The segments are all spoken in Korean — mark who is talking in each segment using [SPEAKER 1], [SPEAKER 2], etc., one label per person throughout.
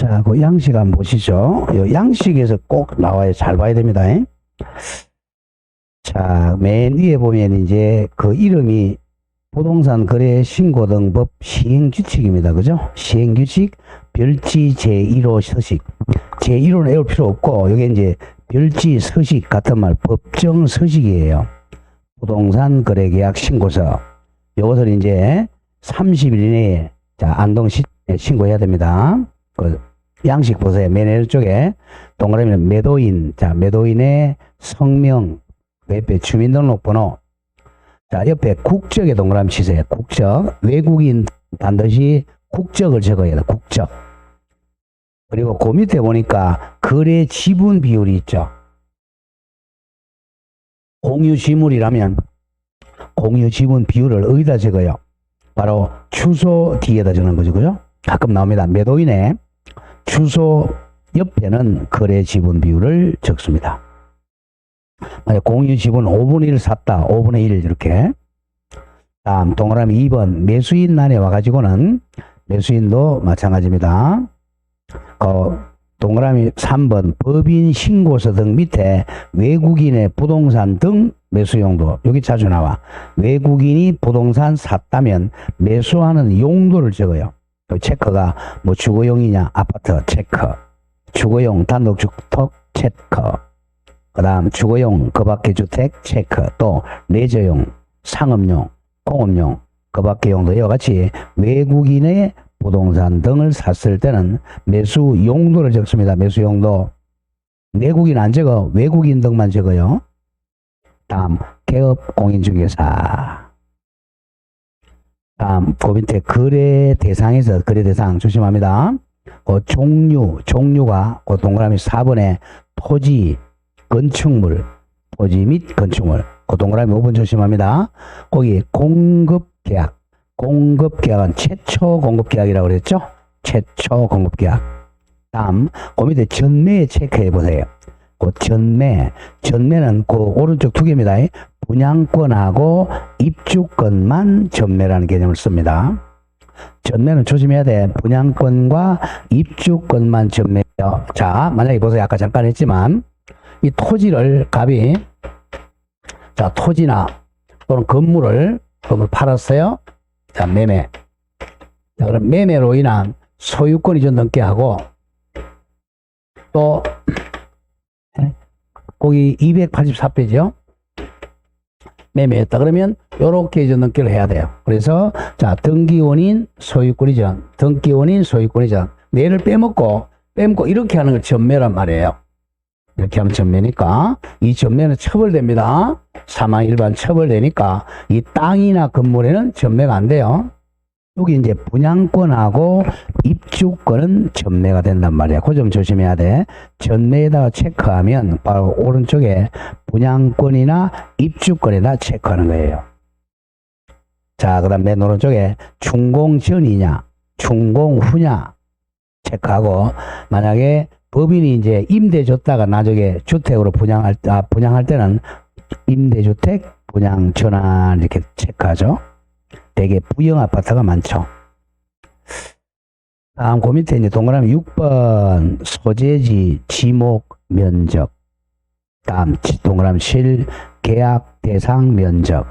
[SPEAKER 1] 자, 그 양식 한번 보시죠. 요 양식에서 꼭 나와요. 잘 봐야 됩니다. 자, 맨 위에 보면 이제 그 이름이 부동산 거래 신고 등법 시행규칙입니다. 그죠? 시행규칙 별지 제1호 서식. 제1호는 외울 필요 없고, 이게 이제 별지 서식 같은 말, 법정 서식이에요. 부동산 거래계약 신고서. 요것을 이제 30일 이내에, 자, 안동시 신고해야 됩니다. 그 양식 보세요. 맨 왼쪽에 동그라미는 매도인, 자, 매도인의 성명, 옆에 주민등록번호, 자, 옆에 국적에 동그라미 치세요. 국적. 외국인 반드시 국적을 적어야 돼. 국적. 그리고 그 밑에 보니까 거래 지분 비율이 있죠. 공유 지물이라면 공유 지분 비율을 어디다 적어요? 바로 주소 뒤에다 적는 거죠. 그죠? 가끔 나옵니다. 매도인의 주소 옆에는 거래 지분 비율을 적습니다. 만약 공유 지분 5분의 1 샀다. 5분의 1 이렇게. 다음 동그라미 2번 매수인 난에 와가지고는 매수인도 마찬가지입니다. 동그라미 3번 법인 신고서 등 밑에 외국인의 부동산 등 매수용도. 여기 자주 나와. 외국인이 부동산 샀다면 매수하는 용도를 적어요. 체크가 뭐 주거용이냐 아파트 체크, 주거용 단독주택 체크, 그 다음 주거용 그 밖의 주택 체크, 또 레저용, 상업용, 공업용 그 밖의 용도. 이와 같이 외국인의 부동산 등을 샀을 때는 매수 용도를 적습니다. 매수 용도. 내국인 안 적어. 외국인 등만 적어요. 다음 개업 공인중개사. 다음 그 밑에 거래 대상에서 거래 대상 조심합니다. 그 종류가 그 동그라미 4번에 토지, 건축물, 토지 및 건축물. 그 동그라미 5번 조심합니다. 거기 공급계약. 공급계약은 최초 공급계약이라고 그랬죠? 최초 공급계약. 다음 그 밑에 전매 체크해 보세요. 그 전매는 그 오른쪽 두 개입니다. 분양권하고 입주권만 전매라는 개념을 씁니다. 전매는 조심해야 돼. 분양권과 입주권만 전매요. 자, 만약에 보세요. 아까 잠깐 했지만 이 토지를 갑이, 자, 토지나 또는 건물을 팔았어요. 자, 매매. 자, 그럼 매매로 인한 소유권 이전 등기 하고, 또 거기 284페이지요. 매매했다 그러면 요렇게 이전 등기를 해야 돼요. 그래서 자, 등기원인 소유권 이전, 등기원인 소유권 이전. 얘를 빼먹고 이렇게 하는 걸 전매란 말이에요. 이렇게 하면 전매니까 이 전매는 처벌됩니다. 사망 일반 처벌되니까 이 땅이나 건물에는 전매가 안 돼요. 여기 이제 분양권하고 입주권은 전매가 된단 말이야. 그 점 조심해야 돼. 전매에다가 체크하면 바로 오른쪽에 분양권이나 입주권에다 체크하는 거예요. 자, 그 다음 맨 오른쪽에 준공 전이냐, 준공 후냐 체크하고, 만약에 법인이 이제 임대 줬다가 나중에 주택으로 분양할 때는 임대주택 분양 전환 이렇게 체크하죠. 되게 부영 아파트가 많죠. 다음 그 밑에 이제 동그라미 6번 소재지 지목 면적. 다음 동그라미 7 계약 대상 면적.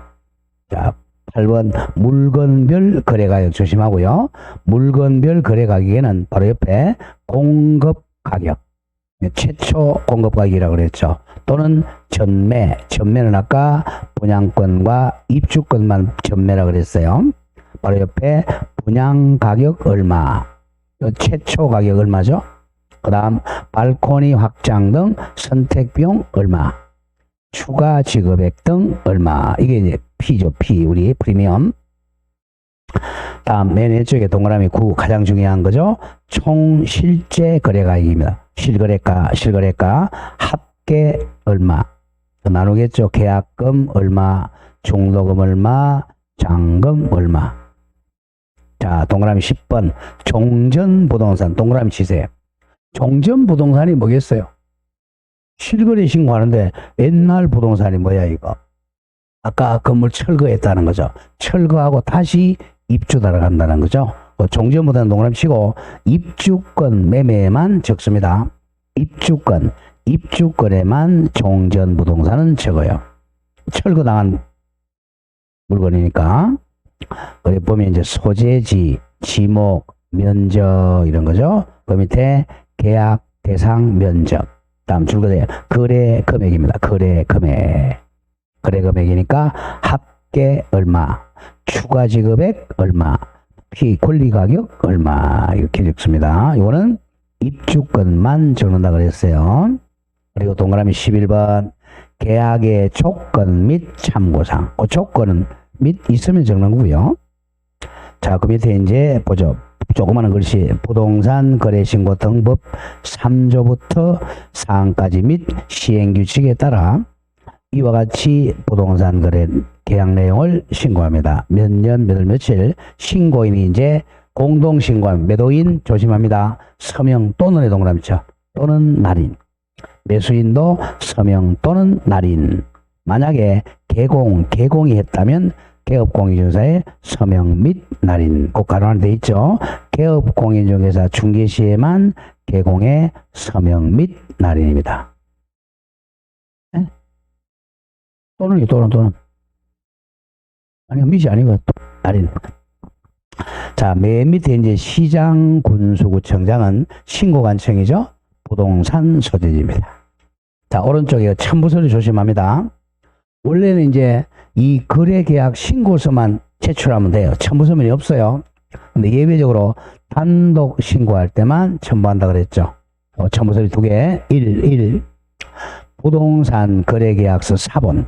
[SPEAKER 1] 자, 8번 물건별 거래가격 조심하고요. 물건별 거래가격에는 바로 옆에 공급 가격, 최초 공급 가격이라고 그랬죠. 또는 전매는 아까 분양권과 입주권만 전매라고 그랬어요. 바로 옆에 분양 가격 얼마, 최초 가격 얼마죠. 그 다음 발코니 확장 등 선택 비용 얼마, 추가 지급액 등 얼마. 이게 이제 P죠. P, 우리 프리미엄. 다음 맨 왼쪽에 동그라미 9 가장 중요한 거죠. 총 실제 거래가액입니다. 실거래가 합계 얼마 나누겠죠. 계약금 얼마, 중도금 얼마, 잔금 얼마. 자, 동그라미 10번 종전부동산. 동그라미 치세요. 종전부동산이 뭐겠어요? 실거래 신고하는데 옛날 부동산이 뭐야 이거? 아까 건물 철거했다는 거죠. 철거하고 다시 입주 들어간다는 거죠. 종전보다는 동그라미 치고 입주권 매매만 적습니다. 입주권에만 종전부동산은 적어요. 철거당한 물건이니까. 여기 보면 이제 소재지, 지목, 면적 이런 거죠. 그 밑에 계약 대상 면적. 다음 줄거리에 거래 금액입니다. 거래 금액이니까 합계 얼마, 추가 지급액 얼마, 권리 가격 얼마 이렇게 적습니다. 이거는 입주권만 적는다 그랬어요. 그리고 동그라미 11번 계약의 조건 및 참고사항. 그 조건은 및 있으면 적는 거고요. 자, 그 밑에 이제 보죠. 조그마한 글씨 부동산 거래신고 등법 3조부터 4항까지 및 시행규칙에 따라 이와 같이 부동산 거래 계약 내용을 신고합니다. 몇 년, 몇 월, 며칠 신고인이 이제 공동신고한 매도인 조심합니다. 서명 또는의 동그라미 쳐. 또는 날인. 매수인도 서명 또는 날인. 만약에 개공이 했다면 개업공인중개사의 서명 및 날인 꼭 가로로 되어 있죠. 개업공인중개사 중개시에만 개공의 서명 및 날인입니다. 네? 또는 아니 밑이 아니고 날인. 자, 맨 밑에 이제 시장 군수구청장은 신고관청이죠. 부동산 소재지입니다. 자, 오른쪽에 첨부서류 조심합니다. 원래는 이제 이 거래계약 신고서만 제출하면 돼요. 첨부서면이 없어요. 근데 예외적으로 단독 신고할 때만 첨부한다 그랬죠. 첨부서류 2개. 1. 부동산 거래계약서 사본.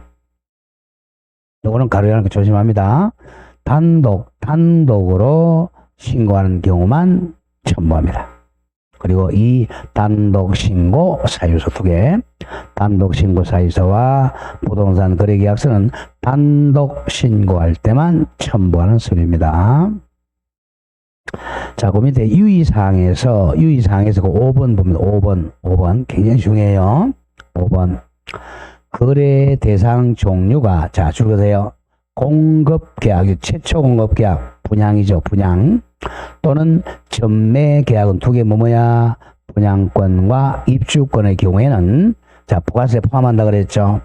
[SPEAKER 1] 요거는 가로열는 거 조심합니다. 단독으로 신고하는 경우만 첨부합니다. 그리고 이 단독 신고 사유서 2개. 단독 신고 사유서와 부동산 거래계약서는 단독 신고할 때만 첨부하는 서류입니다. 자, 그 밑에 유의사항에서 그 5번 보면 5번 굉장히 중요해요. 5번 거래 대상 종류가 자 줄거세요. 공급계약, 최초 공급계약 분양이죠. 분양 또는 전매계약은 2개 뭐야? 분양권과 입주권의 경우에는 자 부가세 포함한다 그랬죠.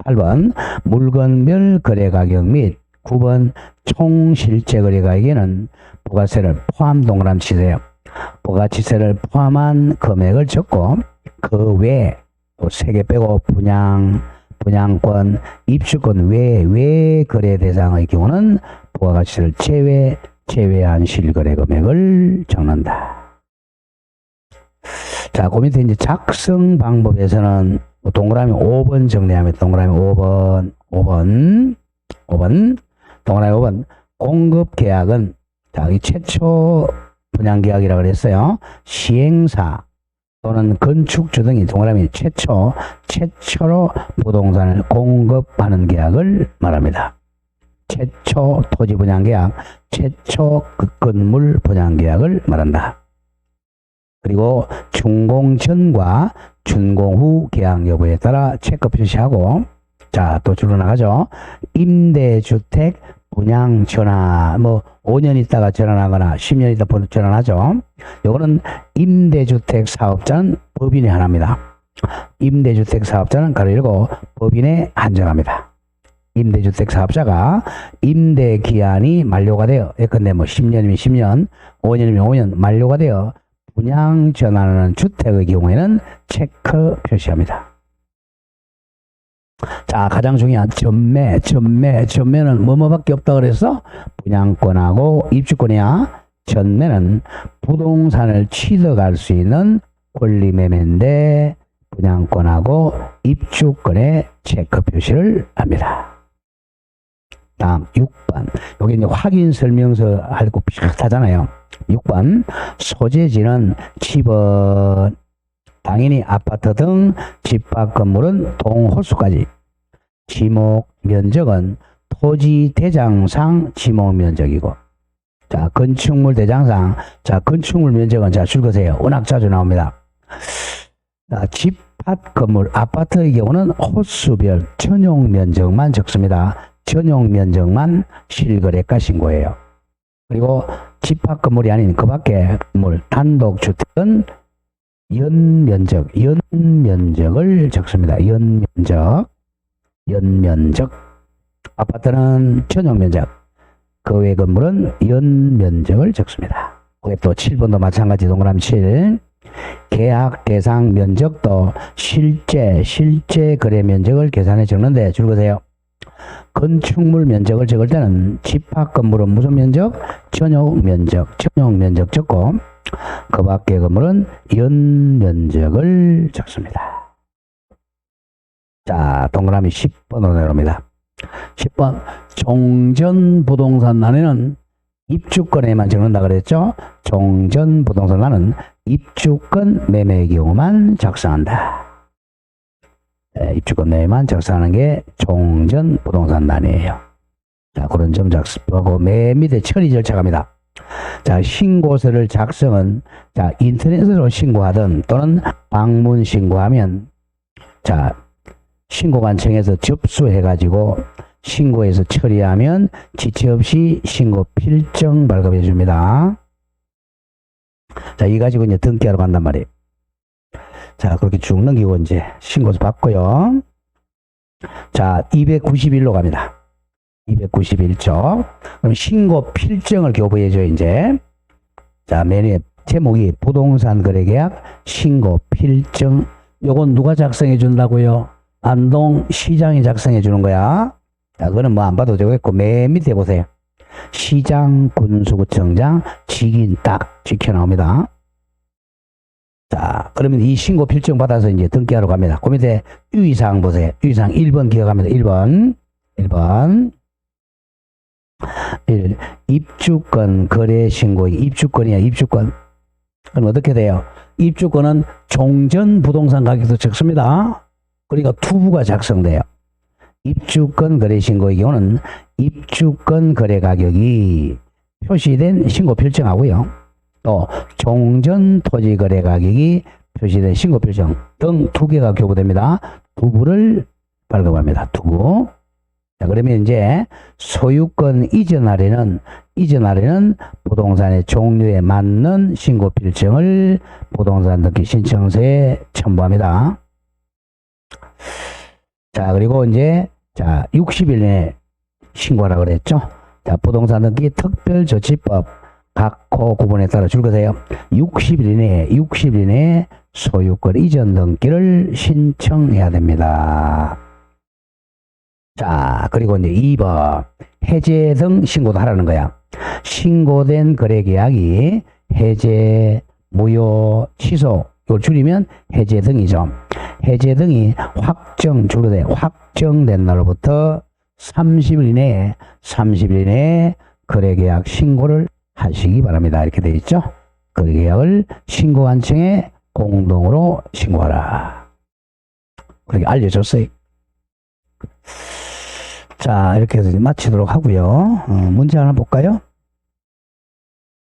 [SPEAKER 1] 8번 물건별 거래가격 및 9번 총실제 거래가격에는 부가세를 포함 동그라미 치세요. 부가치세를 포함한 금액을 적고 그 외에 또 3개 빼고 분양권, 입주권 외 거래 대상의 경우는 부가가치를 제외한 실거래 금액을 적는다. 자, 그 밑에 이제 작성 방법에서는 동그라미 5번 정리하면 동그라미 5번 동그라미 5번 공급 계약은 자, 이 최초 분양 계약이라고 그랬어요. 시행사 또는 건축주 등이 동그라미 최초로 부동산을 공급하는 계약을 말합니다. 최초 토지 분양 계약, 최초 건물 분양 계약을 말한다. 그리고 준공 전과 준공 후 계약 여부에 따라 체크 표시하고 자, 또 줄로 나가죠. 임대주택 분양 전환, 5년 있다가 전환하거나 10년 있다 전환하죠. 요거는 임대주택 사업자는 법인이 하나입니다. 임대주택 사업자는 가로 열고 법인에 한정합니다. 임대주택 사업자가 임대 기한이 만료가 되어 예컨대 10년이면 10년, 5년이면 5년 만료가 되어 분양 전환하는 주택의 경우에는 체크 표시합니다. 자, 가장 중요한 전매는 뭐뭐밖에 없다 그래서 분양권하고 입주권이야. 전매는 부동산을 취득할 수 있는 권리매매인데 분양권하고 입주권에 체크 표시를 합니다. 다음 6번. 여기 이제 확인 설명서 하고 비슷하잖아요. 6번. 소재지는 집은 당연히 아파트 등 집합 건물은 동호수까지. 지목 면적은 토지 대장상 지목 면적이고. 자, 건축물 대장상. 자, 건축물 면적은 자, 줄거세요. 워낙 자주 나옵니다. 자, 집합 건물 아파트의 경우는 호수별 전용 면적만 적습니다. 전용 면적만 실거래가 신고해요. 그리고 집합 건물이 아닌 그 밖에 건물, 단독주택은 연면적을 적습니다. 연면적. 아파트는 전용면적. 그 외 건물은 연면적을 적습니다. 그게 또 7번도 마찬가지 동그라미 7. 계약 대상 면적도 실제 거래 면적을 계산해 적는데 줄거세요. 건축물 면적을 적을 때는 집합 건물은 무슨 면적? 전용 면적 적고 그 밖의 건물은 연면적을 적습니다. 자, 동그라미 10번으로 내려옵니다. 10번 종전부동산란에는 입주권에만 적는다 그랬죠? 종전부동산란은 입주권 매매의 경우만 작성한다. 네, 입주권 매매만 작성하는 게 종전부동산란이에요. 자, 그런 점 작성하고 맨 밑에 처리 절차 갑니다. 자, 신고서를 작성은 자, 인터넷으로 신고하든 또는 방문 신고하면 자, 신고관청에서 접수해가지고 신고해서 처리하면 지체 없이 신고 필정 발급해 줍니다. 자, 이 가지고 이제 등기하러 간단 말이에요. 자, 그렇게 쭉 넘기고 이제 신고서 받고요. 자, 291로 갑니다. 291쪽. 그럼 신고 필정을 교부해줘요, 이제. 자, 맨 위에 제목이 부동산 거래계약 신고 필정. 요건 누가 작성해 준다고요? 안동시장이 작성해 주는 거야. 자, 그거는 뭐 안 봐도 되겠고, 맨 밑에 보세요. 시장, 군수구청장, 직인 딱 찍혀 나옵니다. 자, 그러면 이 신고 필정 받아서 이제 등기하러 갑니다. 그 밑에 유의사항 보세요. 유의사항 1번 기억합니다. 1번. 1. 입주권 거래 신고. 입주권이야, 입주권. 그럼 어떻게 돼요? 입주권은 종전 부동산 가격도 적습니다. 그러니까 투부가 작성돼요. 입주권 거래 신고의 경우는 입주권 거래 가격이 표시된 신고 필정하고요. 또 종전 토지 거래 가격이 표시된 신고 필정 등 두 개가 교부됩니다. 두부를 발급합니다. 두부. 자, 그러면 이제 소유권 이전할에는 부동산의 종류에 맞는 신고 필정을 부동산 등기 신청서에 첨부합니다. 자, 그리고 이제 자, 60일 내에 신고하라 그랬죠. 자, 부동산 등기 특별조치법 각 호 구분에 따라 줄거세요. 60일 이내에 소유권 이전 등기를 신청해야 됩니다. 자, 그리고 이제 2번 해제 등 신고도 하라는 거야. 신고된 거래계약이 해제, 무효, 취소 이걸 줄이면 해제 등이죠. 해제 등이 확정된 날로부터 30일 이내에 거래계약 신고를 하시기 바랍니다. 이렇게 되어 있죠. 거래계약을 신고관청에 공동으로 신고하라. 그렇게 알려줬어요. 자, 이렇게 해서 마치도록 하고요. 문제 하나 볼까요?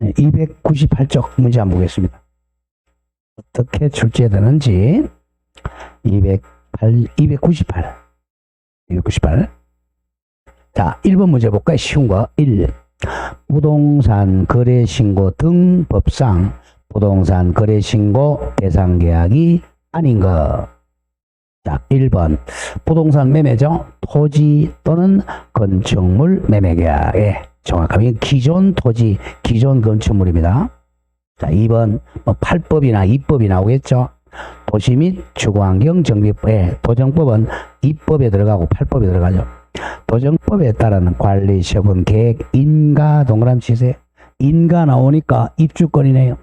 [SPEAKER 1] 298쪽 문제 한번 보겠습니다. 어떻게 출제되는지. 298. 자, 1번 문제 볼까요? 쉬운 거. 1. 부동산 거래신고 등 법상 부동산 거래신고 대상 계약이 아닌 것. 자, 1번. 부동산 매매죠. 토지 또는 건축물 매매 계약에 정확하면 기존 토지, 기존 건축물입니다. 자, 2번. 뭐 8법이나 2법이 나오겠죠. 도시 및 주거환경 정비법에 도정법은 2법에 들어가고 8법에 들어가죠. 도정법에 따른 관리 처분 계획 인가 동그라미 치세요. 인가 나오니까 입주권이네요.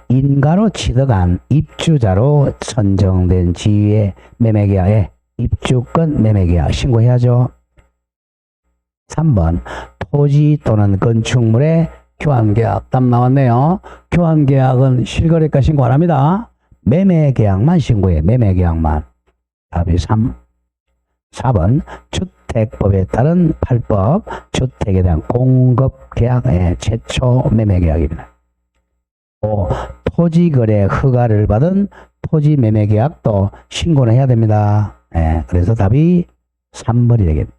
[SPEAKER 1] 인가로 취득한 입주자로 선정된 지위의 매매계약에 입주권 매매계약 신고해야죠. 3번 토지 또는 건축물의 교환계약 답 나왔네요. 교환계약은 실거래가 신고 안 합니다. 매매계약만 신고해. 매매계약만. 답이 3. 4번 주택법에 따른 8법 주택에 대한 공급계약의 최초 매매계약입니다. 5. 토지거래 허가를 받은 토지매매계약도 신고는 해야 됩니다. 그래서 답이 3번이 되겠습니다.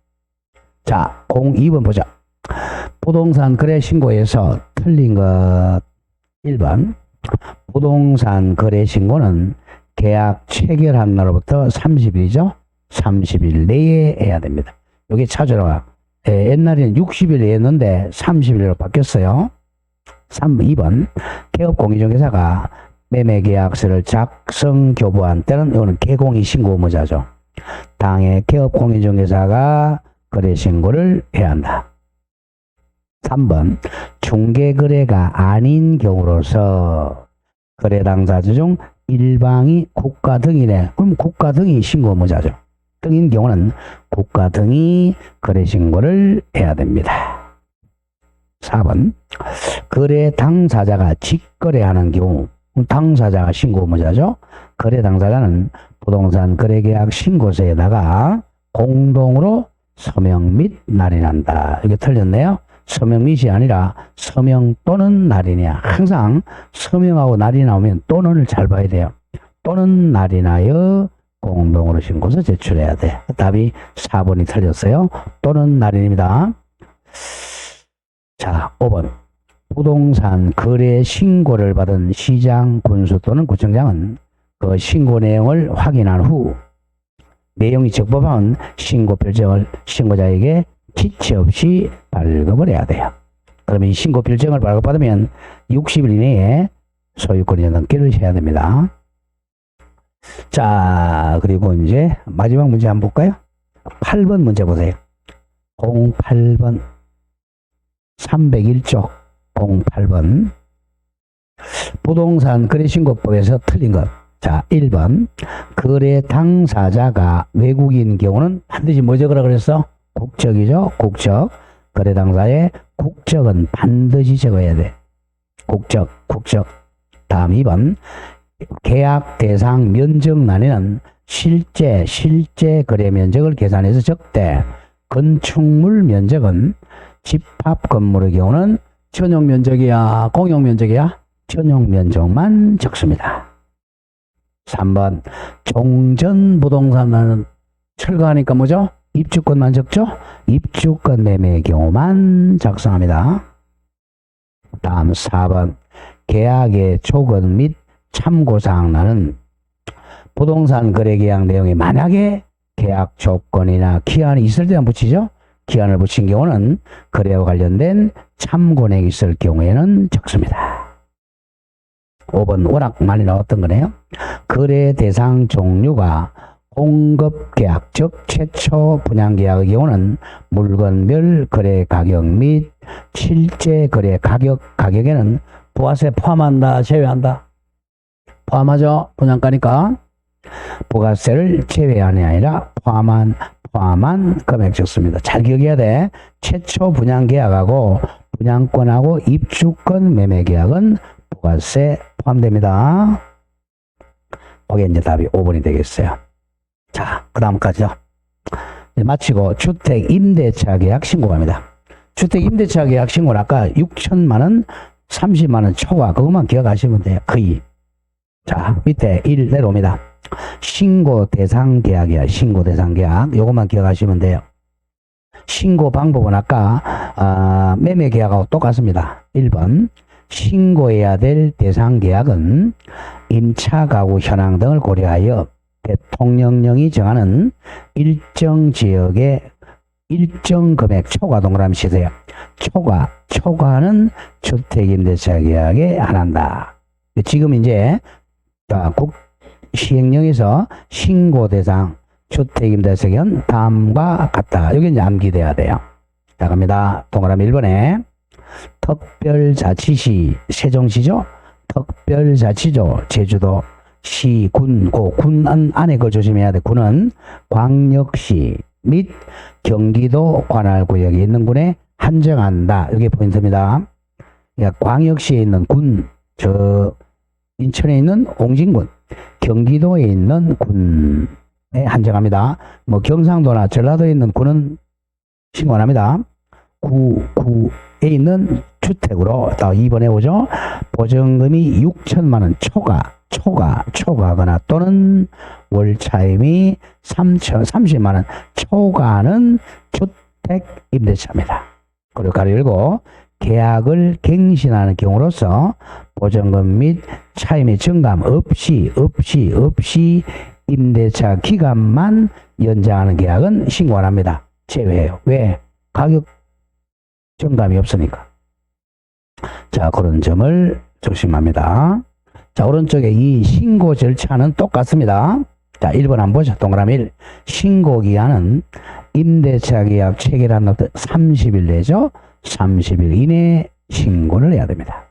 [SPEAKER 1] 자, 2번 보자. 부동산 거래 신고에서 틀린 것 1번. 부동산 거래 신고는 계약 체결한 날로부터 30일이죠. 30일 내에 해야 됩니다. 여기 찾으러 옛날에는 60일 내에 했는데 30일로 바뀌었어요. 2번. 개업공인중개사가 매매계약서를 작성 교부한 때는 이거는 개공이 신고 의무자죠. 당해 개업공인중개사가 거래신고를 해야 한다. 3번. 중개거래가 아닌 경우로서 거래 당사자 중 일방이 국가 등이네. 그럼 국가 등이 신고 의무자죠. 등인 경우는 국가 등이 거래신고를 해야 됩니다. 4번. 거래 당사자가 직거래하는 경우 당사자가 신고 의무자죠. 거래 당사자는 부동산 거래계약 신고서에다가 공동으로 서명 및 날인한다. 이게 틀렸네요. 서명 및이 아니라 서명 또는 날인이야. 항상 서명하고 날이 나오면 또는을 잘 봐야 돼요. 또는 날인하여 공동으로 신고서 제출해야 돼. 답이 4번이 틀렸어요. 또는 날인입니다. 자, 5번. 부동산 거래 신고를 받은 시장, 군수 또는 구청장은 그 신고 내용을 확인한 후 내용이 적법한 신고 필증을 신고자에게 지체 없이 발급을 해야 돼요. 그러면 이 신고 필증을 발급받으면 60일 이내에 소유권이 넘기를 해야 됩니다. 자, 그리고 이제 마지막 문제 한번 볼까요? 8번 문제 보세요. 08번 301쪽 08번 부동산 거래신고법에서 틀린 것. 자, 1번 거래 당사자가 외국인 경우는 반드시 뭐 적으라 그랬어? 국적이죠. 국적. 거래 당사자의 국적은 반드시 적어야 돼. 국적. 다음 2번 계약 대상 면적 난이는 실제 거래 면적을 계산해서 적되 건축물 면적은 집합 건물의 경우는 전용 면적이야, 공용 면적이야? 전용 면적만 적습니다. 3번 종전 부동산은 철거하니까 뭐죠? 입주권만 적죠? 입주권 매매의 경우만 작성합니다. 다음 4번 계약의 조건 및 참고사항란은 부동산 거래계약 내용에 만약에 계약 조건이나 기한이 있을 때만 붙이죠. 기한을 붙인 경우는 거래와 관련된 참고내역이 있을 경우에는 적습니다. 5번 워낙 많이 나왔던 거네요. 거래 대상 종류가 공급계약 즉 최초 분양계약의 경우는 물건별 거래 가격 및 실제 거래 가격에는 부가세 포함한다, 제외한다? 포함하죠. 분양가니까 부가세를 제외한이 아니라 포함한 금액 적습니다. 잘 기억해야 돼. 최초 분양계약하고 분양권하고 입주권 매매계약은 부가세 포함됩니다. 그게 이제 답이 5번이 되겠어요. 자, 그 다음까지요. 마치고 주택 임대차 계약 신고갑니다. 주택 임대차 계약 신고는 아까 6천만원, 30만원 초과 그것만 기억하시면 돼요. 거의. 자, 밑에 1 내려옵니다. 신고 대상 계약이야. 신고 대상 계약. 요것만 기억하시면 돼요. 신고 방법은 아까 매매 계약하고 똑같습니다. 1번 신고해야 될 대상 계약은 임차 가구 현황 등을 고려하여 대통령령이 정하는 일정 지역의 일정 금액 초과 동그라미 치세요. 초과는 주택임대차 계약에 안 한다. 지금 이제 시행령에서 신고 대상 주택임대차 계약은 다음과 같다. 여기 이제 암기돼야 돼요. 자, 갑니다. 동그라미 1번에 특별자치시 세종시죠. 특별자치죠. 제주도 시, 군, 군 안에 걸 조심해야 돼. 군은 광역시 및 경기도 관할구역에 있는 군에 한정한다. 이게 포인트입니다. 그러니까 광역시에 있는 군, 인천에 있는 옹진군, 경기도에 있는 군에 한정합니다. 뭐 경상도나 전라도에 있는 군은 신고 안 합니다. 구에 있는 주택으로 또 2번에 오죠. 보증금이 6천만원 초과하거나 또는 월차임이 30만원 초과하는 주택 임대차입니다. 그리고 가로 열고 계약을 갱신하는 경우로서 보증금 및 차임의 증감 없이 임대차 기간만 연장하는 계약은 신고 안 합니다. 제외해요. 왜? 가격 증감이 없으니까. 자, 그런 점을 조심합니다. 자, 오른쪽에 이 신고 절차는 똑같습니다. 자, 1번 한번 보죠. 동그라미 1. 신고기한은 임대차 계약 체결한 날부터 30일 내죠. 30일 이내에 신고를 해야 됩니다.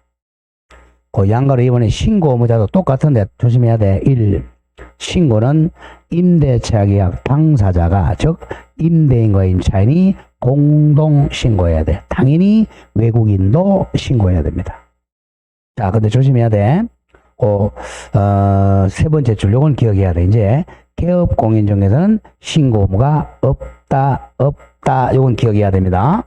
[SPEAKER 1] 그 양가로 이번에 신고 의무자도 똑같은데 조심해야 돼. 1. 신고는 임대차 계약 당사자가 즉 임대인과 임차인이 공동 신고해야 돼. 당연히 외국인도 신고해야 됩니다. 자, 근데 조심해야 돼. 세 번째 줄 요건 기억해야 돼. 이제 개업 공인중개사는 신고 의무가 없다. 요건 기억해야 됩니다.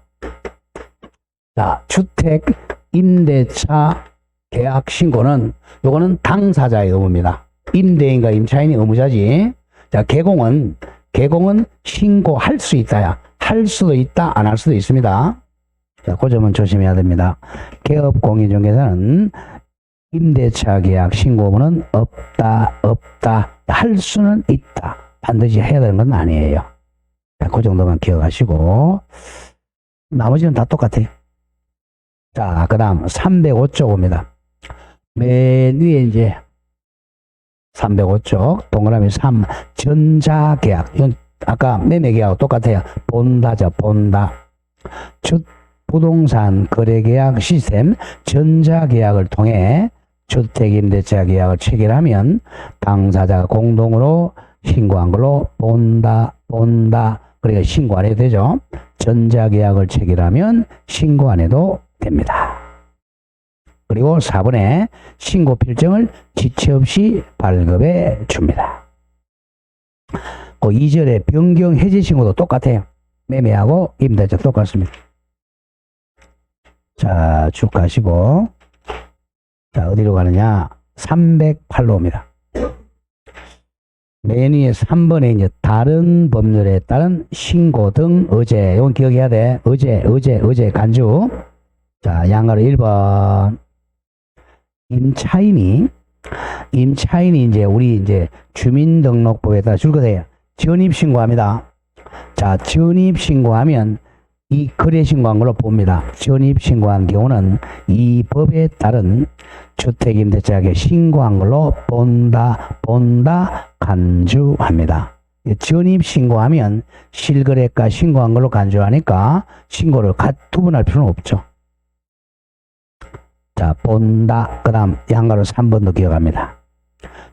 [SPEAKER 1] 자, 주택 임대차 계약 신고는 요거는 당사자의 의무입니다. 임대인과 임차인이 의무자지. 자, 개공은 신고할 수 있다야. 할 수도 있다, 안 할 수도 있습니다. 자, 그 점은 조심해야 됩니다. 개업 공인중개사는 임대차 계약 신고 의무는 없다. 할 수는 있다. 반드시 해야 되는 건 아니에요. 자, 그 정도만 기억하시고 나머지는 다 똑같아요. 자, 그 다음 305쪽 옵니다. 맨 위에 이제 305쪽 동그라미 3 전자계약. 이건 아까 매매계약하고 똑같아요. 본다죠. 본다. 부동산 거래계약 시스템 전자계약을 통해 주택임대차 계약을 체결하면 당사자가 공동으로 신고한 걸로 본다. 그러니까 신고 안 해도 되죠. 전자계약을 체결하면 신고 안 해도 됩니다. 그리고 4번에 신고 필증을 지체 없이 발급해 줍니다. 그 2절에 변경 해지 신고도 똑같아요. 매매하고 임대차 똑같습니다. 자, 쭉 가시고 자, 어디로 가느냐? 308로 옵니다. 맨 위에 3번에 이제 다른 법률에 따른 신고 등 의제. 이건 기억해야 돼. 의제 간주. 자, 양가로 1번. 임차인이 이제 우리 이제 주민등록법에 따라 줄 거예요. 전입신고합니다. 자, 전입신고하면 이 거래신고한 걸로 봅니다. 전입신고한 경우는 이 법에 따른 주택임대차에 신고한 걸로 본다, 간주합니다. 전입신고하면 실거래가 신고한 걸로 간주하니까 신고를 구분할 필요는 없죠. 자, 본다. 그 다음 양가로 3번도 기억합니다.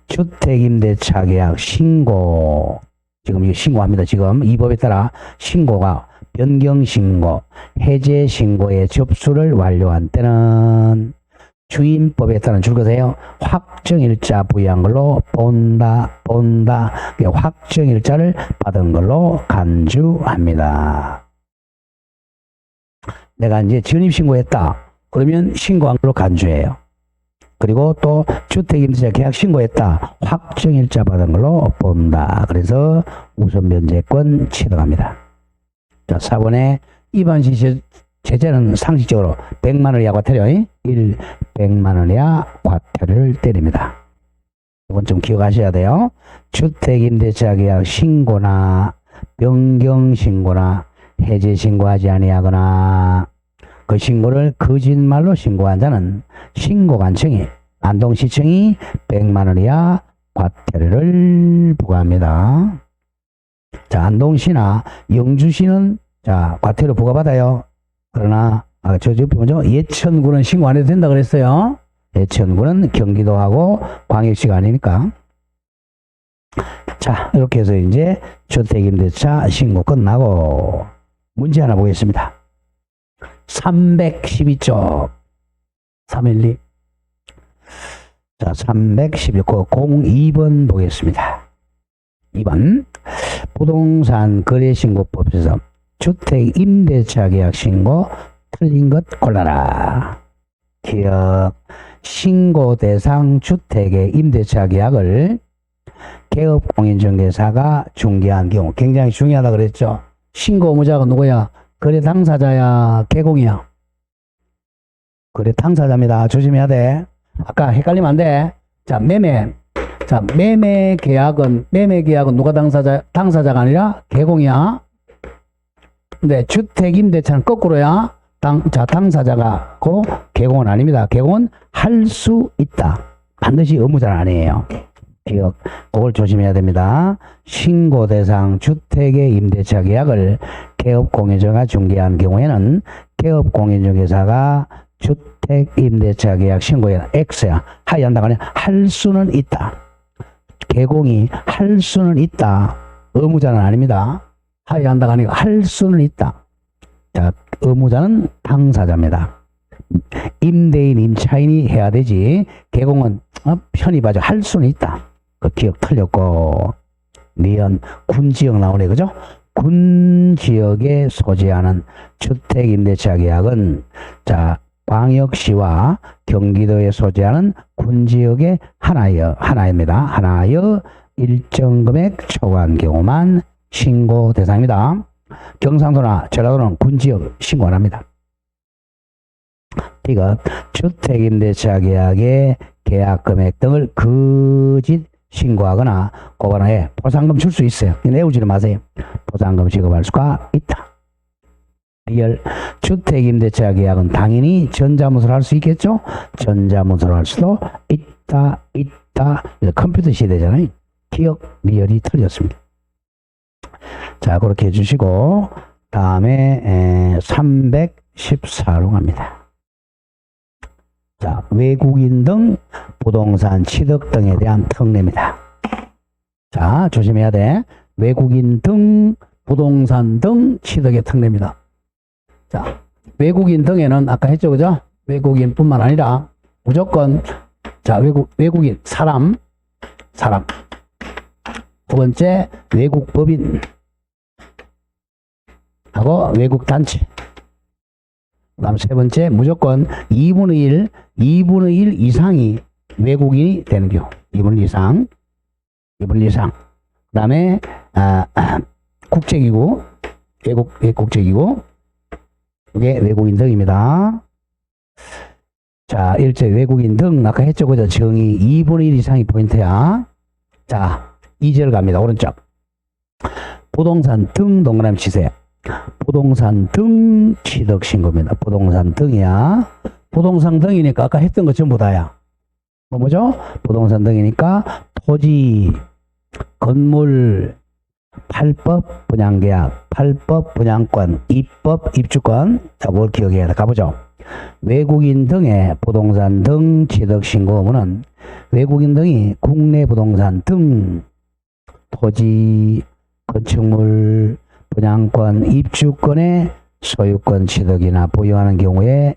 [SPEAKER 1] 주택임대차 계약 신고. 지금 이거 신고합니다. 지금 이 법에 따라 신고가 변경신고, 해제신고의 접수를 완료한 때는 주임법에 따른 줄 거세요. 확정일자 부여한 걸로 본다. 확정일자를 받은 걸로 간주합니다. 내가 이제 전입신고했다. 그러면 신고한 걸로 간주해요. 그리고 또 주택임대차 계약 신고했다. 확정일자 받은 걸로 본다. 그래서 우선 면제권 취득합니다. 자, 4번에 위반시 제재는 상식적으로 100만 원 이하 과태료 100만 원 이하 과태료를 때립니다. 이건 좀 기억하셔야 돼요. 주택임대차 계약 신고나 변경신고나 해제신고하지 아니하거나 그 신고를 거짓말로 신고한 자는 신고관청이 안동시청이 100만 원 이하 과태료를 부과합니다. 자, 안동시나 영주시는 자, 과태료 부과받아요. 그러나 저 옆에 먼저 예천구는 신고 안 해도 된다 그랬어요. 예천구는 경기도하고 광역시가 아니니까. 자, 이렇게 해서 이제 주택임대차 신고 끝나고 문제 하나 보겠습니다. 312쪽 312. 자, 312쪽 02번 보겠습니다. 2번 부동산 거래신고법에서 주택 임대차 계약 신고 틀린 것 골라라. 기억. 신고 대상 주택의 임대차 계약을 개업공인중개사가 중개한 경우 굉장히 중요하다 그랬죠. 신고 의무자가 누구야? 거래 당사자야, 개공이야? 거래 당사자입니다. 조심해야 돼. 아까 헷갈리면 안 돼. 자, 매매. 자, 매매 계약은 누가 당사자가 아니라 개공이야. 근데 주택임대차는 거꾸로야. 당사자가 고 개공은 아닙니다. 개공은 할 수 있다. 반드시 의무자는 아니에요. 이거 그걸 조심해야 됩니다. 신고 대상 주택의 임대차 계약을 개업공인중개사가 중개한 경우에는 개업공인중개사가 주택 임대차 계약 신고에 X야. 하야 한다고 하냐? 할 수는 있다. 개공이 할 수는 있다. 의무자는 아닙니다. 하야 한다고 하니까 할 수는 있다. 자, 의무자는 당사자입니다. 임대인, 임차인이 해야 되지. 개공은 편히 봐줘. 할 수는 있다. 그 기억 틀렸고, 니은 군지역 나오네, 그죠? 군지역에 소재하는 주택임대차 계약은, 자, 광역시와 경기도에 소재하는 군지역의 하나입니다. 하나여 일정 금액 초과한 경우만 신고 대상입니다. 경상도나 전라도는 군지역 신고 안 합니다. 이것 주택임대차 계약의 계약 금액 등을 거짓 신고하거나 고발해 보상금 줄 수 있어요. 내우지는 마세요. 보상금 지급할 수가 있다. 리얼 주택임대차 계약은 당연히 전자문서로 할 수 있겠죠? 전자문서로 할 수도 있다. 컴퓨터 시대잖아요. 기억 리얼이 틀렸습니다. 자, 그렇게 해주시고 다음에 314로 갑니다. 자, 외국인 등 부동산 취득 등에 대한 특례입니다. 자, 조심해야 돼. 외국인 등 부동산 등 취득의 특례입니다. 자, 외국인 등에는 아까 했죠, 그죠? 외국인뿐만 아니라 무조건 자, 외국인 사람 두 번째 외국 법인 하고 외국 단체. 그다음 세 번째 무조건 2분의 1 이상이 외국인이 되는 경우. 2분의 1 이상. 그다음에 국제기구, 국제기구. 이게 외국인 등입니다. 자, 일제 외국인 등 아까 했죠, 그죠? 정의 2분의 1 이상이 포인트야. 자, 2절 갑니다. 오른쪽. 부동산 등 동그라미 치세요. 부동산 등 취득 신고입니다. 부동산 등이야. 부동산 등이니까 아까 했던 거 전부 다야. 뭐죠? 부동산 등이니까 토지, 건물, 팔법 분양계약, 팔법 분양권, 입법 입주권. 자, 뭘 기억해야 돼? 가보죠. 외국인 등의 부동산 등 취득 신고 의무는 외국인 등이 국내 부동산 등 토지, 건축물, 분양권, 입주권의 소유권 취득이나 보유하는 경우에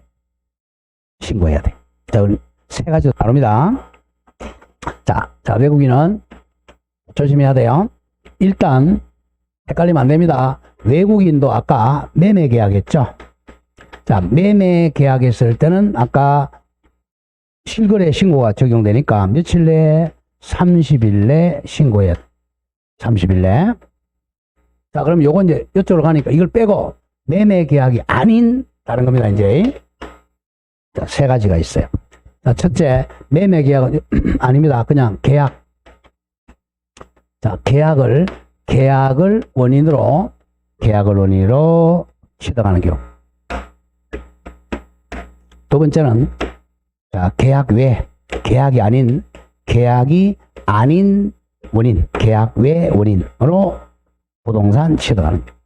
[SPEAKER 1] 신고해야 돼. 자, 우리 세 가지로 다룹니다. 자, 외국인은 조심해야 돼요. 일단 헷갈리면 안 됩니다. 외국인도 아까 매매 계약했죠. 자, 매매 계약했을 때는 아까 실거래 신고가 적용되니까 며칠 내에 30일 내에 신고해야 돼. 30일 내에. 자, 그럼 요건 이제 이쪽으로 가니까 이걸 빼고 매매 계약이 아닌 다른 겁니다, 이제. 자, 세 가지가 있어요. 자, 첫째, 매매 계약은 아닙니다. 그냥 계약. 자, 계약을 원인으로 취득하는 경우. 두 번째는, 자, 계약이 아닌 원인, 계약 외 원인으로 부동산 취득하는 경우.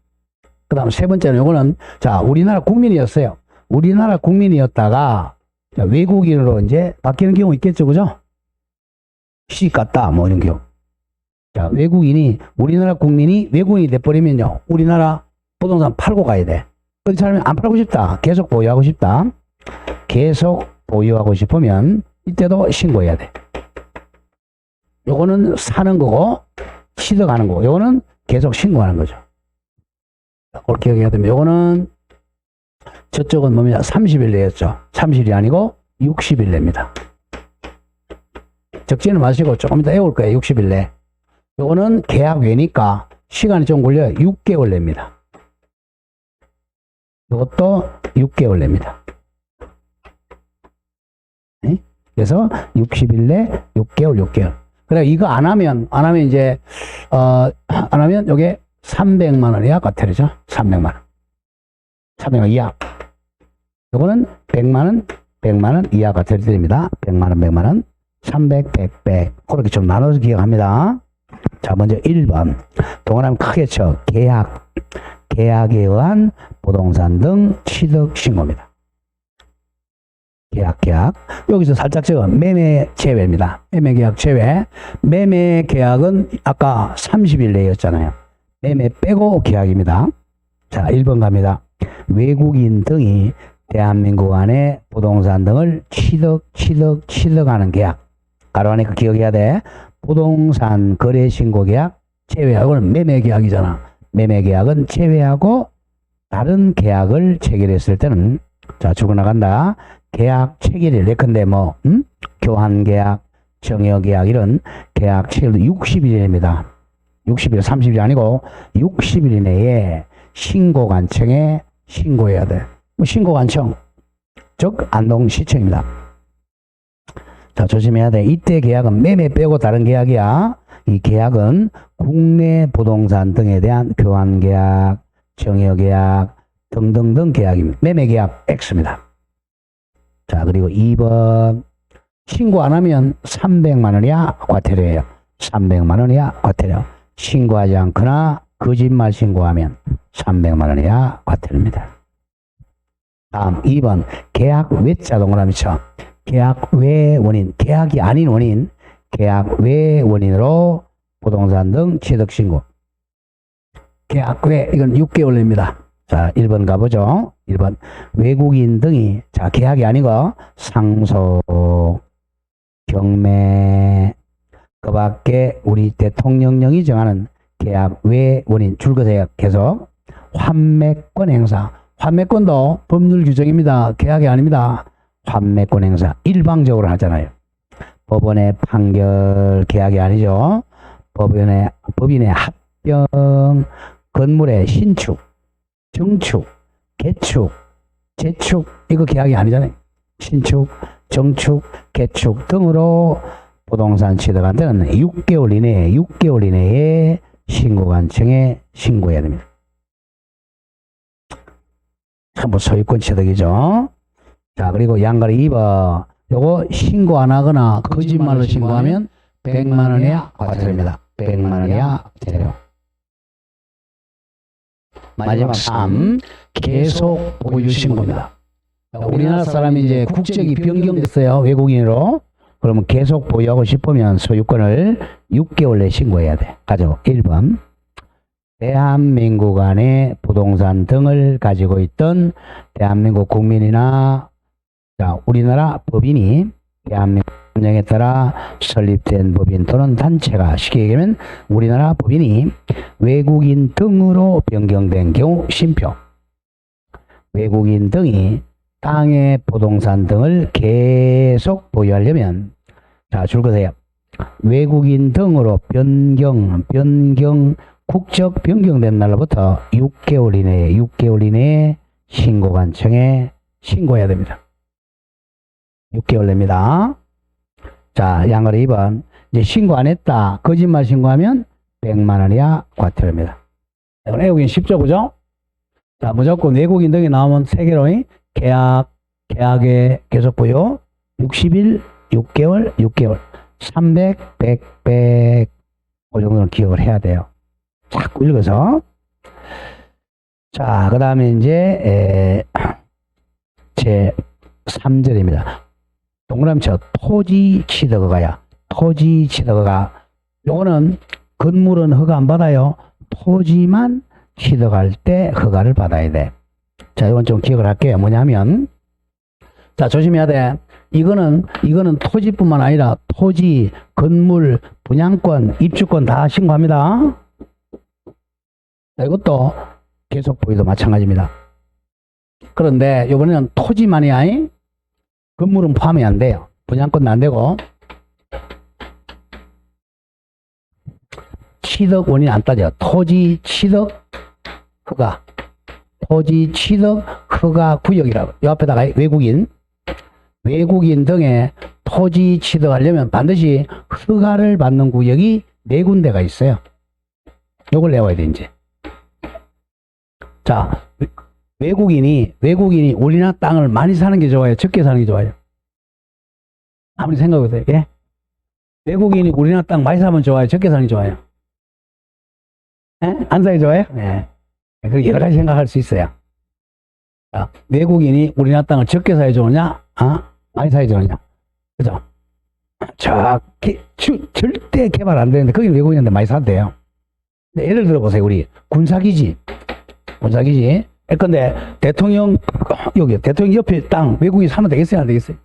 [SPEAKER 1] 그 다음 세 번째는 요거는, 자, 우리나라 국민이었어요. 우리나라 국민이었다가, 자, 외국인으로 이제 바뀌는 경우 있겠죠, 그죠? 시집 갔다, 뭐 이런 경우. 자, 우리나라 국민이 외국인이 돼버리면요, 우리나라 부동산 팔고 가야 돼. 그 사람이 안 팔고 싶다. 계속 보유하고 싶다. 계속 보유하고 싶으면 이때도 신고해야 돼. 요거는 사는 거고, 취득하는 거고, 요거는 계속 신고하는 거죠. 그렇게 기억해야 되면, 요거는 저쪽은 뭡니까? 30일 내였죠. 30일이 아니고 60일 내입니다. 적지는 마시고 조금 이따 외울 거예요. 60일 내. 요거는 계약 외니까 시간이 좀 걸려요. 6개월 내입니다. 이것도 6개월 냅니다. 네? 그래서 60일 내 6개월. 그래, 이거 안 하면 이제, 안 하면 요게 300만 원이야, 과태료죠. 300만 원. 300만 이하. 요거는 100만 원 이하 과태료 드립니다. 100만 원. 300, 100. 그렇게 좀 나눠서 기억합니다. 자, 먼저 1번. 동그라미 크게 쳐. 계약에 의한 부동산 등 취득 신고입니다. 계약. 여기서 살짝 적어. 매매 제외입니다. 매매 계약 제외. 매매 계약은 아까 30일 내였잖아요. 매매 빼고 계약입니다. 자, 1번 갑니다. 외국인 등이 대한민국 안에 부동산 등을 취득하는 계약. 가로 안에 그 기억해야 돼. 부동산 거래 신고 계약 제외하고는 매매 계약이잖아. 매매 계약은 제외하고 다른 계약을 체결했을 때는 자, 죽어나간다. 계약 체결일 예컨대 교환 계약, 정여 계약 이런 계약 체결도 60일입니다. 60일, 30일이 아니고 60일 이내에 신고관청에 신고해야 돼. 신고관청, 즉 안동시청입니다. 자, 조심해야 돼. 이때 계약은 매매 빼고 다른 계약이야. 이 계약은 국내 부동산 등에 대한 교환 계약, 정여 계약 등등등 계약입니다. 매매 계약 X입니다. 자, 그리고 2번. 신고 안 하면 300만 원이야 과태료예요. 300만 원이야 과태료. 신고하지 않거나 거짓말 신고하면 300만 원이야 과태료입니다. 다음 2번. 계약 외자 동그라미 쳐. 계약 외 원인, 계약이 아닌 원인, 계약 외 원인으로 부동산 등 취득 신고. 계약 외, 이건 6개월입니다. 자, 1번 가보죠. 1번. 외국인 등이, 자, 계약이 아니고 상속, 경매, 그 밖에 우리 대통령령이 정하는 계약 외 원인, 줄거세요. 계속. 환매권 행사. 환매권도 법률 규정입니다. 계약이 아닙니다. 환매권 행사 일방적으로 하잖아요. 법원의 판결 계약이 아니죠. 법인의 합병, 건물의 신축, 정축, 개축, 재축 이거 계약이 아니잖아요. 신축, 정축, 개축 등으로 부동산 취득한 때는 6개월 이내에 신고관청에 신고해야 됩니다. 전부 소유권 취득이죠. 자, 그리고 양가리 2번. 요거 신고 안 하거나 거짓말로 신고하면 100만 원 이하 과태료입니다. 100만 원 이하 과태료. 마지막 3. 계속 보유 신고입니다. 우리나라 사람이 이제 국적이 변경됐어요. 외국인으로. 그러면 계속 보유하고 싶으면 소유권을 6개월 내에 신고해야 돼. 가죠. 1번. 대한민국 안에 부동산 등을 가지고 있던 대한민국 국민이나 자, 우리나라 법인이 대한민국 법령에 따라 설립된 법인 또는 단체가 쉽게 얘기하면 우리나라 법인이 외국인 등으로 변경된 경우 신표. 외국인 등이 땅의 부동산 등을 계속 보유하려면 자, 줄거세요. 외국인 등으로 변경 국적 변경된 날로부터 6개월 이내에 신고관청에 신고해야 됩니다. 6개월 내입니다. 자, 양거리 2번. 이제 신고 안 했다. 거짓말 신고하면 100만 원 이하 과태료입니다. 외국인 쉽죠, 그죠? 자, 무조건 외국인 등이 나오면 3개로 계약에 계속 보유 60일, 6개월, 300, 100. 그 정도는 기억을 해야 돼요. 자꾸 읽어서. 자, 그 다음에 이제, 제 3절입니다. 동그라미 쳐. 토지 취득허가야. 토지 취득허가. 요거는 건물은 허가 안 받아요. 토지만 취득할 때 허가를 받아야 돼. 자, 이건 좀 기억을 할게요. 뭐냐면, 자, 조심해야 돼. 이거는 토지뿐만 아니라 토지, 건물, 분양권, 입주권 다 신고합니다. 자, 이것도 계속 보유도 마찬가지입니다. 그런데 이번에는 토지만이야. 건물은 포함이 안 돼요. 분양권도 안 되고. 취득 원인 안 따져. 토지 취득 허가. 토지 취득 허가 구역이라고. 이 앞에다가 외국인 등의 토지 취득하려면 반드시 허가를 받는 구역이 4군데가 있어요. 요걸 내와야 돼, 이제. 자, 외국인이 우리나라 땅을 많이 사는 게 좋아요? 적게 사는 게 좋아요? 아무리 생각해보세요. 예? 외국인이 우리나라 땅 많이 사면 좋아요? 적게 사는 게 좋아요? 예? 안 사기 좋아요? 예. 그 여러 가지 생각할 수 있어요. 자, 외국인이 우리나라 땅을 적게 사야 좋으냐? 많이 사야 좋으냐? 그죠? 절대 개발 안 되는데, 거기 외국인한테 많이 산대요. 예를 들어 보세요. 우리 군사기지. 근데 대통령 옆에 땅 외국인이 사면 되겠어요? 안 되겠어요?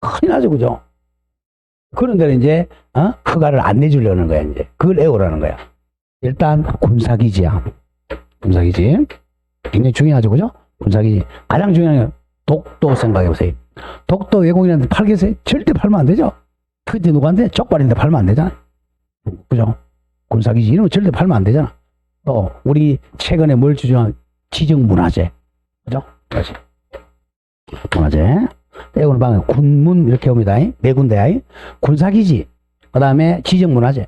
[SPEAKER 1] 큰일 나죠, 그죠? 그런 데는 이제, 허가를 안 내주려는 거야, 이제. 그걸 애우라는 거야. 일단, 군사기지야. 군사기지. 굉장히 중요하죠, 그죠? 군사기지. 가장 중요한 건 독도 생각해 보세요. 독도 외국인한테 팔겠어요? 절대 팔면 안 되죠? 그때 누구한테? 쪽발인데 팔면 안 되잖아. 그죠? 군사기지 이런 거 절대 팔면 안 되잖아. 또, 우리 최근에 뭘 주장한 지정문화재. 그죠? 그렇지. 문화재. 때우는 방에 군문 이렇게 옵니다. 4군데. 군사기지. 그 다음에 지정문화재.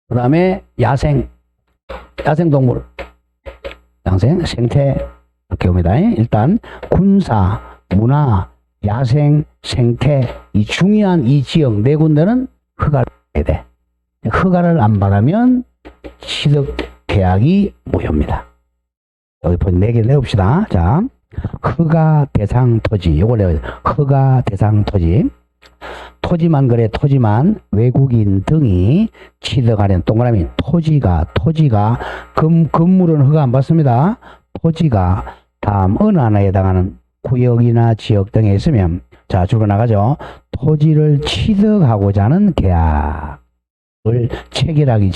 [SPEAKER 1] 그 다음에 야생동물. 생태. 이렇게 옵니다. 일단, 군사, 문화, 야생, 생태. 이 중요한 이 지역 4군데는 허가를 해야 돼. 허가를 안 받으면 취득 계약이 무효입니다. 여기 보니 4개 내봅시다. 자, 허가 대상 토지. 요걸 내야 돼. 허가 대상 토지. 토지만 그래, 토지만 외국인 등이 취득하는 동그라미 토지가 건물은 허가 안 받습니다. 토지가 다음 어느 하나에 해당하는 구역이나 지역 등에 있으면 자, 줄거 나가죠. 토지를 취득하고자 하는 계약을 체결하기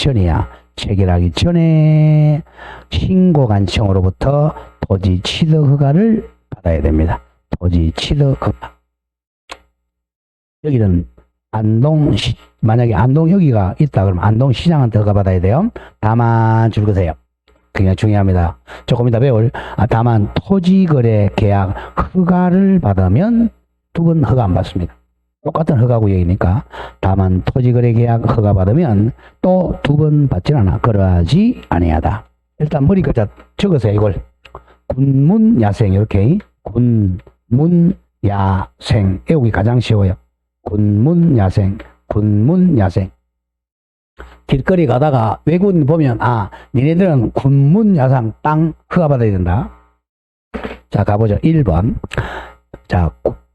[SPEAKER 1] 전에 신고관청으로부터 토지 취득 허가를 받아야 됩니다. 토지 취득 허가. 여기는 만약에 안동 여기가 있다 그러면 안동시장한테 허가 받아야 돼요. 다만 줄거세요. 굉장히 중요합니다. 조금 이따 배울. 다만 토지거래 계약 허가를 받으면 2번 허가 안 받습니다. 똑같은 허가 구역이니까. 다만 토지거래 계약 허가 받으면 또 2번 받질 않아. 그러하지 아니하다. 일단 머리 글자 적으세요. 이걸 군문야생 이렇게 군문야생 외우기 가장 쉬워요. 군문야생. 길거리 가다가 외국인 보면 니네들은 군문야생 땅 허가 받아야 된다. 자, 가보죠. 1번. 자,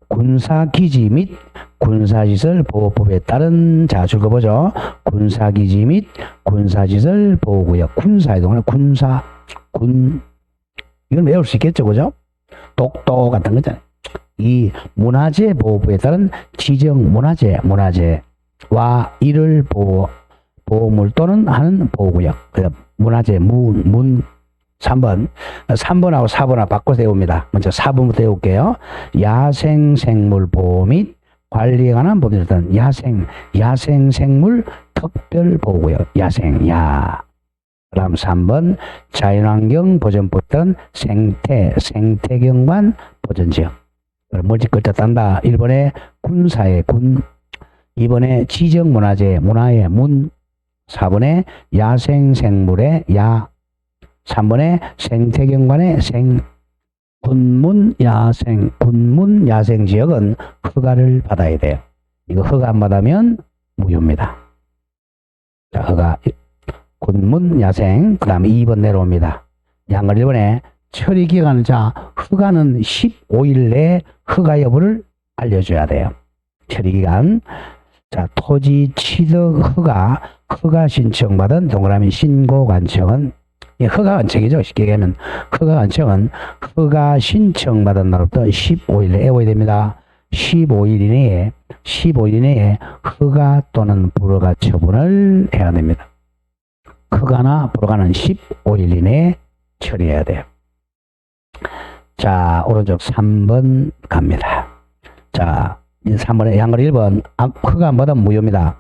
[SPEAKER 1] 군사기지 및 군사시설 보호법에 따른 자, 줄거보죠. 군사기지 및 군사시설 보호구역. 군사의 동안 이건 외울 수 있겠죠, 그죠? 독도 같은 거잖아요. 이 문화재 보호법에 따른 지정 문화재와 이를 보호물 또는 하는 보호구역. 문화재, 3번하고 4번 바꿔서 외웁니다. 먼저 4번부터 외울게요. 야생생물 보호 및 관리에 관한 법률에 따른 야생생물 특별보호구역. 그다음 3번 자연환경 보전법에 따른 생태경관 보전지역. 멀찍 글자 딴다. 1번에 군사의 군, 2번에 지정문화재 문화의 문, 4번에 야생생물의 야, 3번에 생태경관의 군문야생 지역은 허가를 받아야 돼요. 이거 허가 안 받으면 무효입니다. 자, 허가 군문야생. 그 다음에 2번 내려옵니다. 양걸 1번에 처리기간. 자, 허가는 15일 내에 허가 여부를 알려줘야 돼요. 처리기간. 자, 토지 취득 허가 신청받은 동그라미 신고관청은 허가관청이죠. 쉽게 얘기하면 허가관청은 허가 신청받은 날부터 15일 내에 외워야 됩니다. 15일 이내에 허가 또는 불허가 처분을 해야 됩니다. 허가나 불허가는 15일 이내에 처리해야 돼요. 자, 오른쪽 3번 갑니다. 자, 3번에 양거리 1번 허가 안 받으면 무효입니다.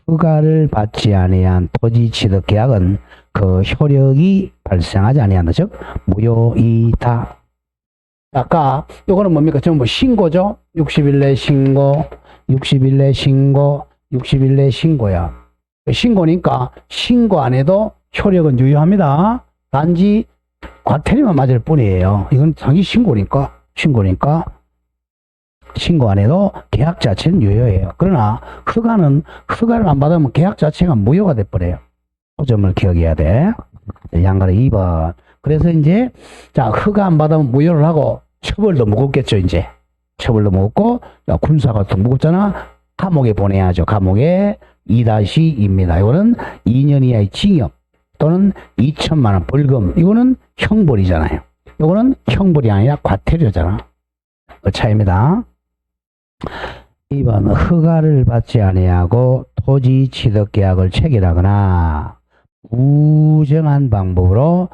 [SPEAKER 1] 허가를 받지 아니한 토지 취득 계약은 그 효력이 발생하지 아니한다. 즉 무효이다. 아까 요거는 뭡니까? 전부 신고죠. 60일 내 신고, 60일 내 신고, 60일 내 신고야. 신고니까 신고 안 해도 효력은 유효합니다. 단지 과태료만 맞을 뿐이에요. 이건 자기 신고니까 신고 안 해도 계약 자체는 유효해요. 그러나 허가를 안 받으면 계약 자체가 무효가 돼버려요. 그 점을 기억해야 돼. 양가로 2번. 그래서 이제 자 허가 안 받으면 무효를 하고 처벌도 무겁겠죠. 이제 처벌도 무겁고 군사활동 무겁잖아. 감옥에 보내야죠. 감옥에 2-2입니다. 이거는 2년 이하의 징역 또는 2천만 원 벌금. 이거는 형벌이잖아요. 이거는 형벌이 아니라 과태료잖아. 그 차이입니다. 2번 허가를 받지 아니하고 토지 취득 계약을 체결하거나 부정한 방법으로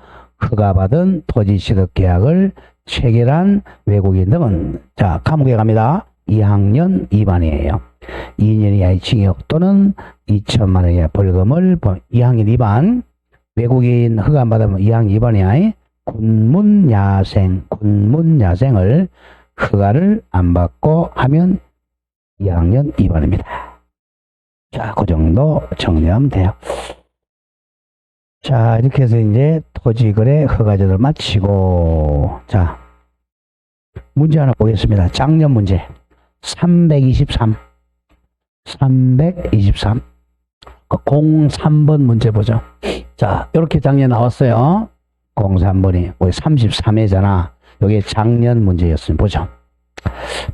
[SPEAKER 1] 허가받은 토지 취득 계약을 체결한 외국인 등은 자 감옥에 갑니다. 2학년 2반이에요. 2년 이하의 징역 또는 2천만 원의 벌금을 2학년 2반 외국인 허가 안 받으면 2학년 2반이야. 군문야생을 허가를 안 받고 하면 2학년 2반입니다. 자, 그 정도 정리하면 돼요. 자, 이렇게 해서 이제 토지거래 허가제도를 마치고, 자, 문제 하나 보겠습니다. 작년 문제. 323. 03번 문제 보죠. 자, 이렇게 작년에 나왔어요. 03번이. 우리 33회잖아. 이게 작년 문제였으면 보죠.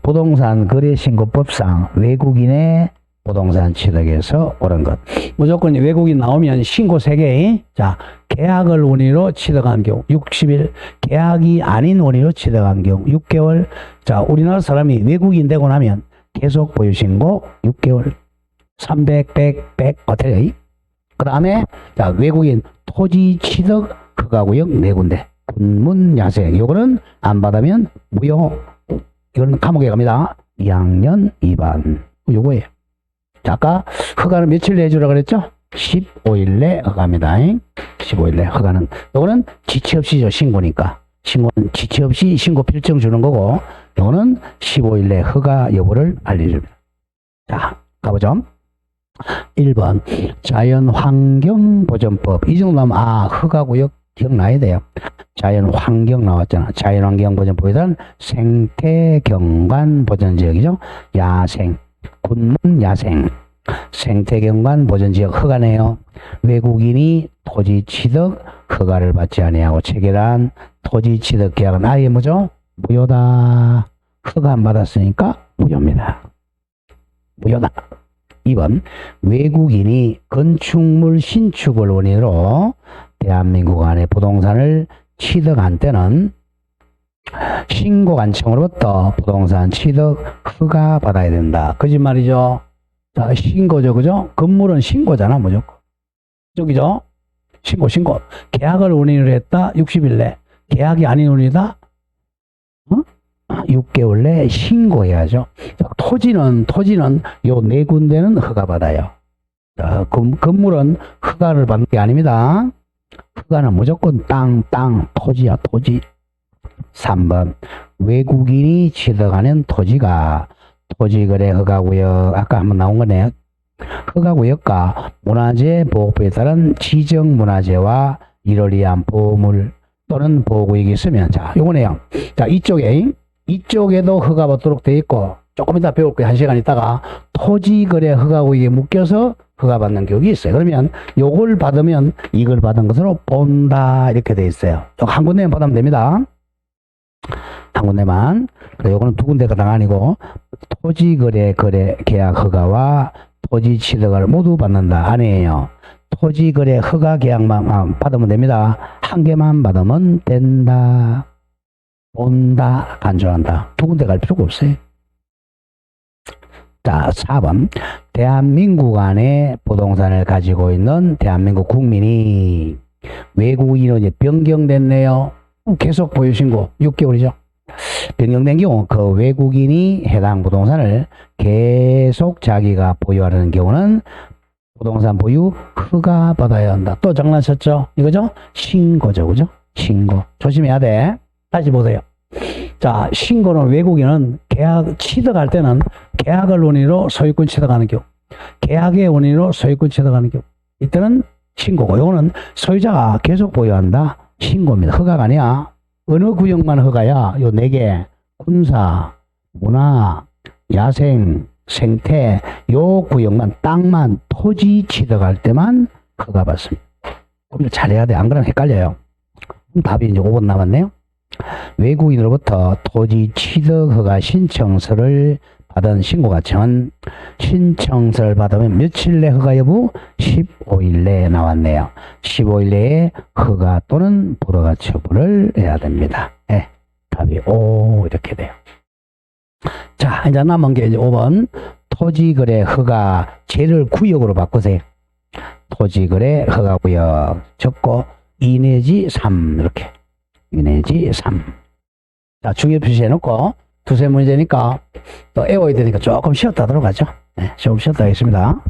[SPEAKER 1] 부동산 거래신고법상 외국인의 부동산 취득에서 옳은 것. 무조건 외국인 나오면 신고 3개. 자, 계약을 원인으로 취득한 경우 60일, 계약이 아닌 원인으로 취득한 경우 6개월. 자, 우리나라 사람이 외국인 되고 나면 계속 보유신고 6개월. 300, 100 과태료. 그 다음에 자 외국인 토지 취득 허가구역 4군데. 군문야생. 요거는 안 받으면 무효. 이거는 감옥에 갑니다. 2학년 2반. 요거예요. 자, 아까 허가는 며칠 내에 주라 그랬죠? 15일 내 허가입니다. 15일 내 허가는. 요거는 지체 없이죠. 신고니까. 신고는 지체 없이 신고 필증 주는 거고, 요거는 15일 내 허가 여부를 알려줍니다. 자, 가보죠. 1번 자연환경보전법. 이 정도 하면 허가구역 기억나야 돼요. 자연환경 나왔잖아. 자연환경보전법에서는 생태경관보전지역이죠. 야생, 군문야생, 생태경관보전지역 허가네요. 외국인이 토지 취득 허가를 받지 아니하고 체결한 토지 취득 계약은 아예 뭐죠? 무효다. 허가 안 받았으니까 무효입니다. 무효다. 2번 외국인이 건축물 신축을 원인으로 대한민국 안에 부동산을 취득한 때는 신고관청으로부터 부동산 취득 허가 받아야 된다. 거짓말이죠. 자, 신고죠. 그죠? 건물은 신고잖아. 무조건. 저기죠? 신고. 계약을 원인으로 했다. 60일 내. 계약이 아닌 원인이다. 6개월 내 신고해야죠. 자, 토지는 요 4군데는 허가받아요. 자, 건물은 허가를 받는 게 아닙니다. 허가는 무조건 땅, 토지야, 토지. 3번 외국인이 취득하는 토지가 토지거래 허가구역, 아까 한번 나온 거네요. 허가구역과 문화재 보호법에 따른 지정문화재와 이러리한 보물 또는 보호구역이 있으면, 자, 요거네요. 자, 이쪽에도 허가받도록 돼 있고, 조금 이따 배울 거예요. 1시간 있다가 토지거래 허가구역에 묶여서 허가받는 교육이 있어요. 그러면 요걸 받으면 이걸 받은 것으로 본다. 이렇게 돼 있어요. 한 군데만 받으면 됩니다. 한 군데만. 요거는 2군데가 다 아니고, 토지거래 계약 허가와 토지 취득을 모두 받는다. 아니에요. 토지거래 허가 계약만 받으면 됩니다. 한 개만 받으면 된다. 본다. 간주한다. 2군데 갈 필요가 없어요. 자, 4번 대한민국 안에 부동산을 가지고 있는 대한민국 국민이 외국인으로 이제 변경됐네요. 계속 보유신고 6개월이죠. 변경된 경우 그 외국인이 해당 부동산을 계속 자기가 보유하려는 경우는 부동산 보유 허가 받아야 한다. 또 장난쳤죠? 이거죠? 신고죠. 그죠? 신고. 조심해야 돼. 다시 보세요. 자, 신고는 외국인은 계약 취득할 때는 계약을 원인으로 소유권 취득하는 경우, 계약의 원인으로 소유권 취득하는 경우, 이때는 신고고, 이거는 소유자가 계속 보유한다. 신고입니다. 허가가 아니야. 어느 구역만 허가야? 요 4개. 군사, 문화, 야생, 생태, 요 구역만, 땅만, 토지 취득할 때만 허가 받습니다. 그럼 잘해야 돼. 안 그러면 헷갈려요. 답이 이제 5번 남았네요. 외국인으로부터 토지 취득 허가 신청서를 받은 신고가청은 신청서를 받으면 며칠 내 허가 여부? 15일 내에 나왔네요. 15일 내에 허가 또는 불허가 처분을 해야 됩니다. 네, 답이 5 이렇게 돼요. 자, 이제 남은 게 이제 5번 토지거래 허가 제를 구역으로 바꾸세요. 토지거래 허가 구역 적고 2 내지 3 이렇게 2 내지 3. 자, 중요 표시해놓고 두세 문제니까 또 애워야 되니까 조금 쉬었다 들어가죠. 네, 조금 쉬었다 하겠습니다.